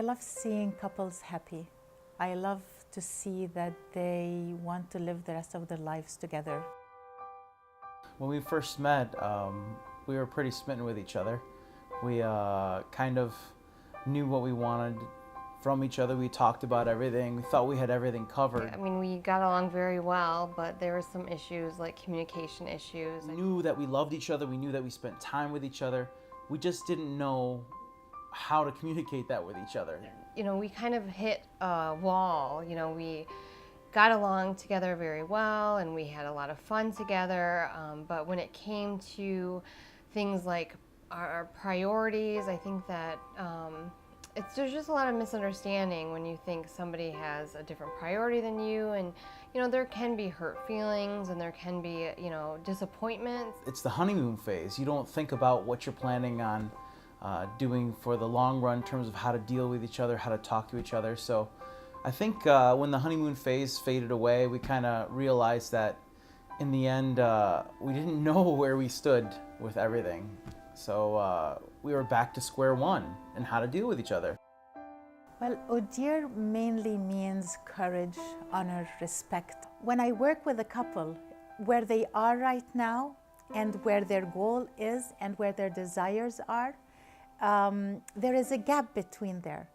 love seeing couples happy. I love to see that they want to live the rest of their lives together. When we first met, we were pretty smitten with each other. We kind of knew what we wanted from each other. We talked about everything. We thought we had everything covered. I mean, we got along very well, but there were some issues like communication issues. We knew that we loved each other. We knew that we spent time with each other. We just didn't know how to communicate that with each other. You know, we kind of hit a wall. You know, we got along together very well and we had a lot of fun together, but when it came to things like our priorities, I think that there's just a lot of misunderstanding when you think somebody has a different priority than you, and you know, there can be hurt feelings and there can be, you know, disappointments. It's the honeymoon phase. You don't think about what you're planning on doing for the long run in terms of how to deal with each other, how to talk to each other. So I think when the honeymoon phase faded away, we kind of realized that in the end, we didn't know where we stood with everything. So we were back to square one and how to deal with each other. Well, Audere mainly means courage, honor, respect. When I work with a couple, where they are right now and where their goal is and where their desires are, there is a gap between there.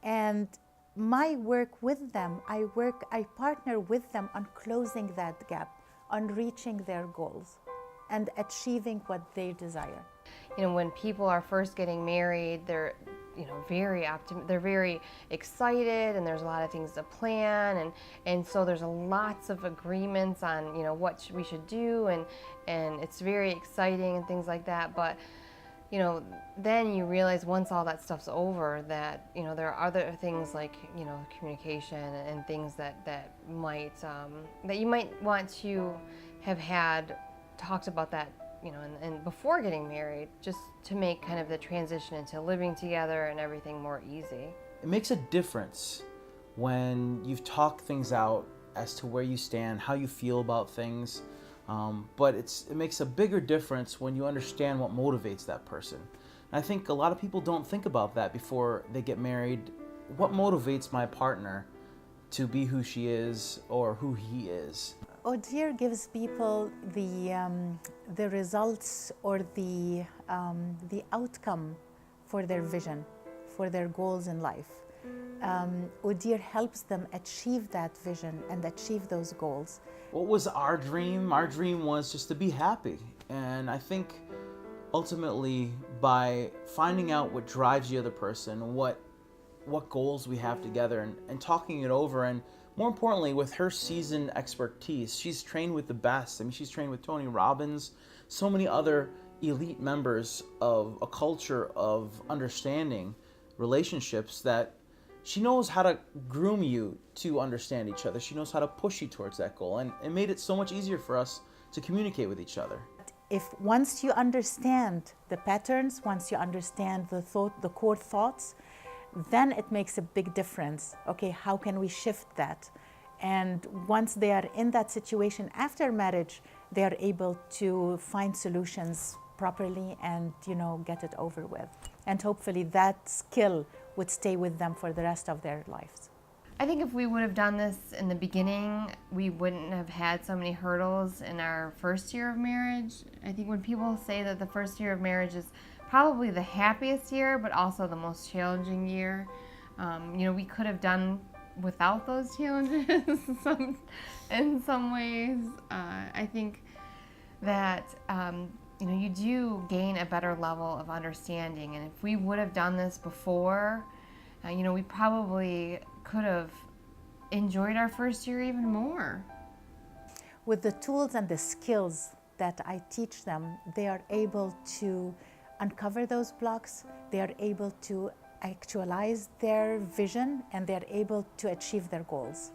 And my work with them, I partner with them on closing that gap, on reaching their goals and achieving what they desire. You know, when people are first getting married, they're, you know, they're very excited, and there's a lot of things to plan, and so there's lots of agreements on, you know, what we should do, and it's very exciting and things like that. But you know, then you realize once all that stuff's over that, you know, there are other things like, you know, communication and things that might that you might want to have had talked about that, you know, and before getting married, just to make kind of the transition into living together and everything more easy. It makes a difference when you've talked things out as to where you stand, how you feel about things. But it makes a bigger difference when you understand what motivates that person. And I think a lot of people don't think about that before they get married. What motivates my partner to be who she is or who he is? Audere gives people the results or the outcome for their vision, for their goals in life. Audere helps them achieve that vision and achieve those goals. What was our dream? Our dream was just to be happy. And I think ultimately by finding out what drives the other person, what goals we have together, and talking it over, and more importantly with her seasoned expertise, she's trained with the best. I mean, she's trained with Tony Robbins, so many other elite members of a culture of understanding relationships, that she knows how to groom you to understand each other. She knows how to push you towards that goal, and it made it so much easier for us to communicate with each other. If once you understand the patterns, once you understand the core thoughts, then it makes a big difference. Okay, how can we shift that? And once they are in that situation after marriage, they are able to find solutions properly and, you know, get it over with. And hopefully that skill would stay with them for the rest of their lives. I think if we would have done this in the beginning, we wouldn't have had so many hurdles in our first year of marriage. I think when people say that the first year of marriage is probably the happiest year, but also the most challenging year, you know, we could have done without those challenges in some ways. I think that you know, you do gain a better level of understanding, and if we would have done this before, you know, we probably could have enjoyed our first year even more. With the tools and the skills that I teach them, they are able to uncover those blocks, they are able to actualize their vision, and they are able to achieve their goals.